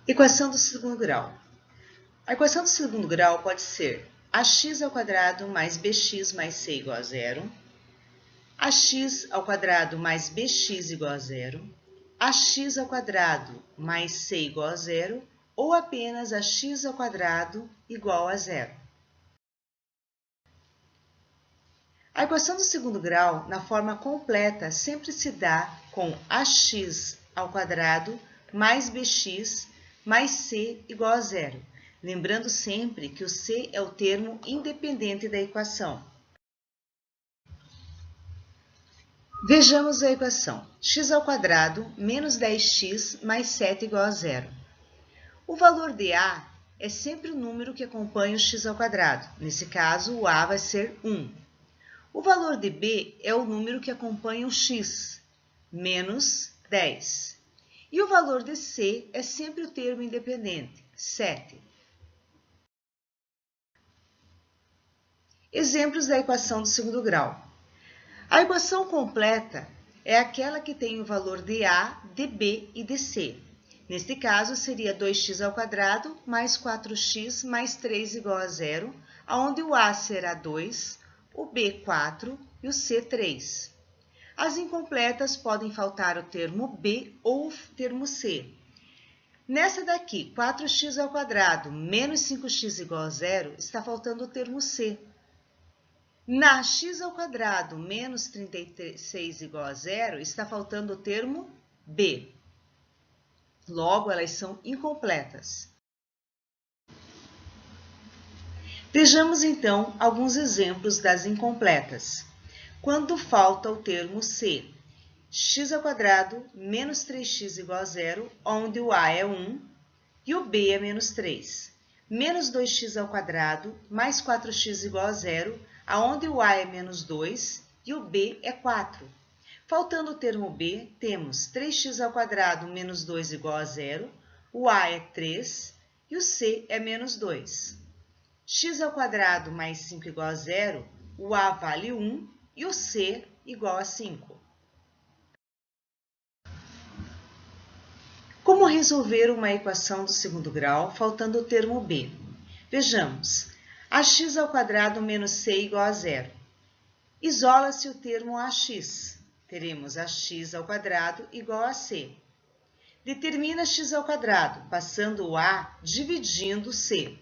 Equação do segundo grau. A equação do segundo grau pode ser ax² mais bx mais c igual a zero, ax² mais bx igual a zero, ax² mais c igual a zero ou apenas ax² igual a zero. A equação do segundo grau, na forma completa, sempre se dá com ax² mais bx mais c igual a zero. Lembrando sempre que o c é o termo independente da equação. Vejamos a equação. x² menos 10x mais 7 igual a zero. O valor de a é sempre o número que acompanha o x². Nesse caso, o a vai ser 1. O valor de b é o número que acompanha o x, menos 10. E o valor de c é sempre o termo independente, 7. Exemplos da equação do segundo grau. A equação completa é aquela que tem o valor de a, de b e de c. Neste caso, seria 2x² mais 4x mais 3 igual a zero, onde o a será 2, o b 4 e o c 3. As incompletas podem faltar o termo b ou o termo c. Nessa daqui, 4x² menos 5x igual a zero, está faltando o termo c. Na x² menos 36 igual a zero, está faltando o termo b. Logo, elas são incompletas. Vejamos, então, alguns exemplos das incompletas. Quando falta o termo c, x² menos 3x igual a zero, onde o a é 1 e o b é menos 3. Menos 2x² mais 4x igual a zero, onde o a é menos 2 e o b é 4. Faltando o termo b, temos 3x² menos 2 igual a zero, o a é 3 e o c é menos 2. x² mais 5 igual a zero, o a vale 1 e o c igual a 5. Como resolver uma equação do segundo grau faltando o termo b? Vejamos. Ax² menos c igual a zero. Isola-se o termo ax. Teremos ax² igual a c. Determina x², passando o a dividindo c.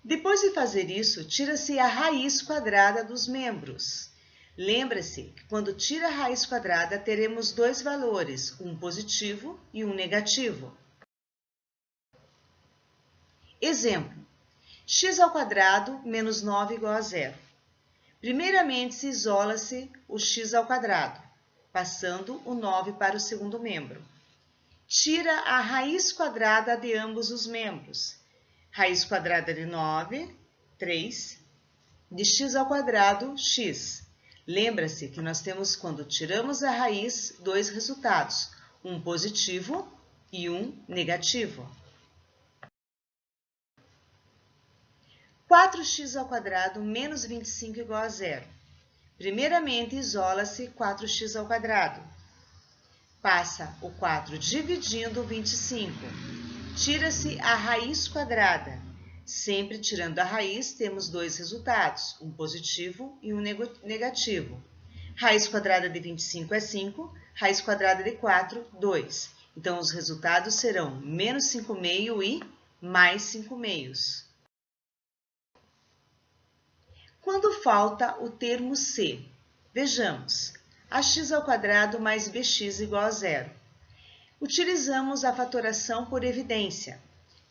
Depois de fazer isso, tira-se a raiz quadrada dos membros. Lembra-se que quando tira a raiz quadrada, teremos dois valores, um positivo e um negativo. Exemplo. x² menos 9 igual a zero. Primeiramente, se isola-se o x², passando o 9 para o segundo membro. Tira a raiz quadrada de ambos os membros. Raiz quadrada de 9, 3, de x², x. Lembra-se que nós temos, quando tiramos a raiz, dois resultados, um positivo e um negativo. 4x² menos 25 igual a zero. Primeiramente, isola-se 4x². Passa o 4 dividindo o 25. Tira-se a raiz quadrada. Sempre tirando a raiz, temos dois resultados, um positivo e um negativo. Raiz quadrada de 25 é 5, raiz quadrada de 4, 2. Então, os resultados serão menos 5/2 e mais 5/2. Quando falta o termo c, vejamos, ax² mais bx igual a zero. Utilizamos a fatoração por evidência.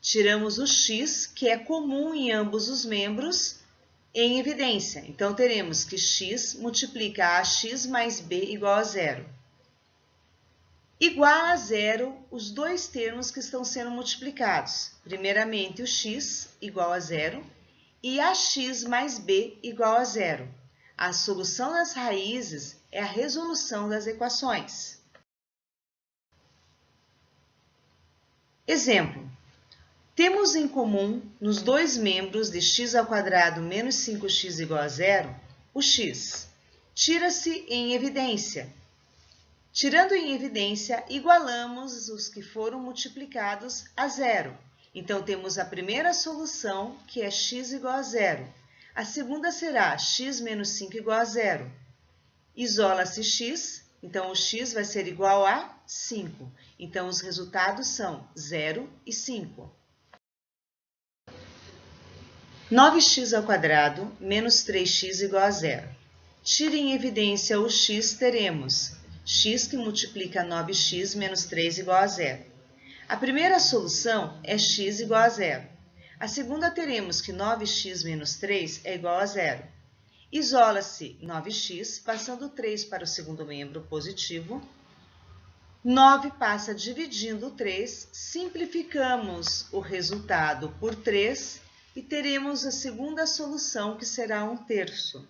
Tiramos o x, que é comum em ambos os membros, em evidência. Então, teremos que x multiplica ax mais b igual a zero. Igual a zero os dois termos que estão sendo multiplicados. Primeiramente, o x igual a zero e ax mais b igual a zero. A solução das raízes é a resolução das equações. Exemplo. Temos em comum, nos dois membros de x² menos 5x igual a zero, o x. Tira-se em evidência. Tirando em evidência, igualamos os que foram multiplicados a zero. Então, temos a primeira solução, que é x igual a zero. A segunda será x menos 5 igual a zero. Isola-se x, então o x vai ser igual a 5. Então, os resultados são 0 e 5. 9x² menos 3x igual a zero. Tire em evidência o x, teremos x que multiplica 9x menos 3 igual a zero. A primeira solução é x igual a zero. A segunda teremos que 9x menos 3 é igual a zero. Isola-se 9x, passando 3 para o segundo membro positivo. 9 passa dividindo 3, simplificamos o resultado por 3 e teremos a segunda solução, que será 1/3.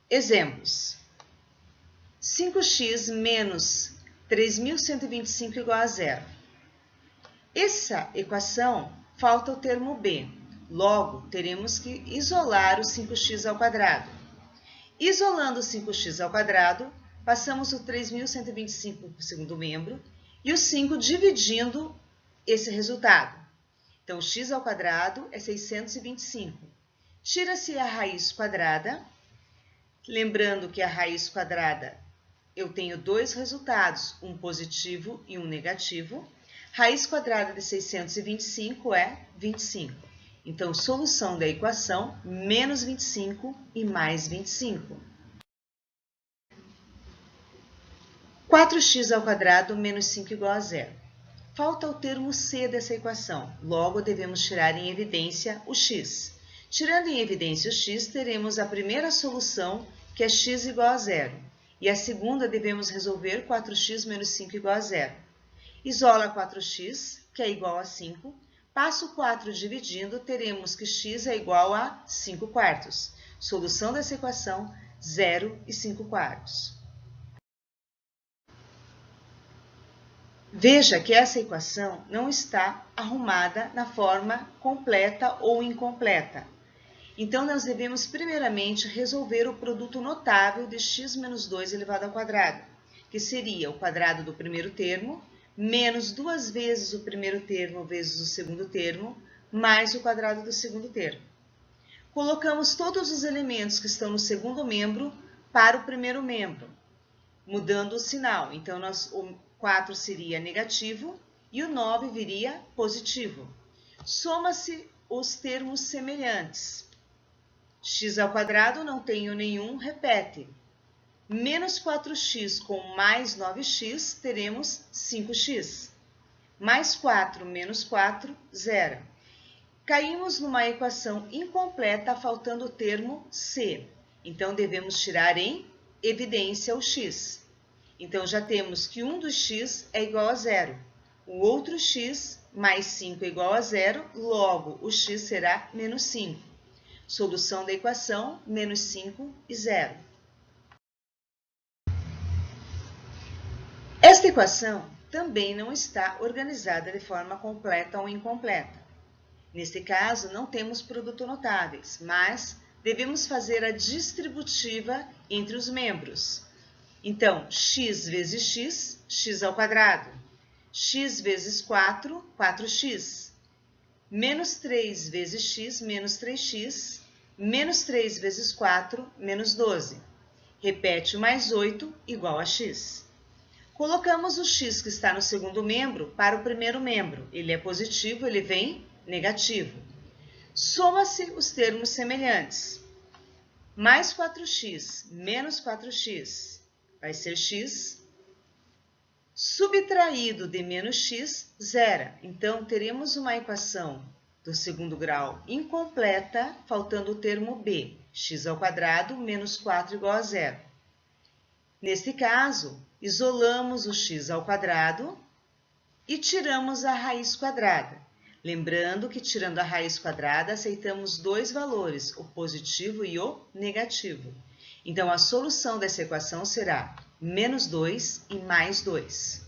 Exemplos. 5x menos 3.125 igual a zero. Essa equação falta o termo b. Logo, teremos que isolar o 5x². Isolando o 5x², passamos o 3.125 para o segundo membro e o 5 dividindo esse resultado. Então, x² é 625. Tira-se a raiz quadrada. Lembrando que a raiz quadrada, eu tenho dois resultados, um positivo e um negativo. Raiz quadrada de 625 é 25. Então, solução da equação, menos 25 e mais 25. 4x² menos 5 igual a zero. Falta o termo c dessa equação, logo devemos tirar em evidência o x. Tirando em evidência o x, teremos a primeira solução, que é x igual a zero. E a segunda devemos resolver 4x menos 5 igual a zero. Isola 4x, que é igual a 5. Passa o 4 dividindo, teremos que x é igual a 5/4. Solução dessa equação, 0 e 5/4. Veja que essa equação não está arrumada na forma completa ou incompleta. Então, nós devemos primeiramente resolver o produto notável de x menos 2 elevado ao quadrado, que seria o quadrado do primeiro termo, menos 2 vezes o primeiro termo vezes o segundo termo, mais o quadrado do segundo termo. Colocamos todos os elementos que estão no segundo membro para o primeiro membro, mudando o sinal. Então, o 4 seria negativo e o 9 viria positivo. Soma-se os termos semelhantes. X² não tenho nenhum, repete. Menos 4x com mais 9x, teremos 5x. Mais 4 menos 4, 0. Caímos numa equação incompleta, faltando o termo c. Então, devemos tirar em evidência o x. Então, já temos que um dos x é igual a 0. O outro x mais 5 é igual a 0, logo, o x será menos 5. Solução da equação, menos 5 e 0. Esta equação também não está organizada de forma completa ou incompleta. Neste caso, não temos produto notáveis, mas devemos fazer a distributiva entre os membros. Então, x vezes x, x². X vezes 4, 4x. Menos 3 vezes x, menos 3x. Menos 3 vezes 4, menos 12. Repete o mais 8, igual a x. Colocamos o x que está no segundo membro para o primeiro membro. Ele é positivo, ele vem negativo. Soma-se os termos semelhantes. Mais 4x, menos 4x, vai ser x. Subtraído de menos x, zero. Então, teremos uma equação do segundo grau incompleta, faltando o termo b. X² menos 4 igual a zero. Neste caso, isolamos o x² e tiramos a raiz quadrada. Lembrando que, tirando a raiz quadrada, aceitamos dois valores, o positivo e o negativo. Então, a solução dessa equação será menos 2 e mais 2.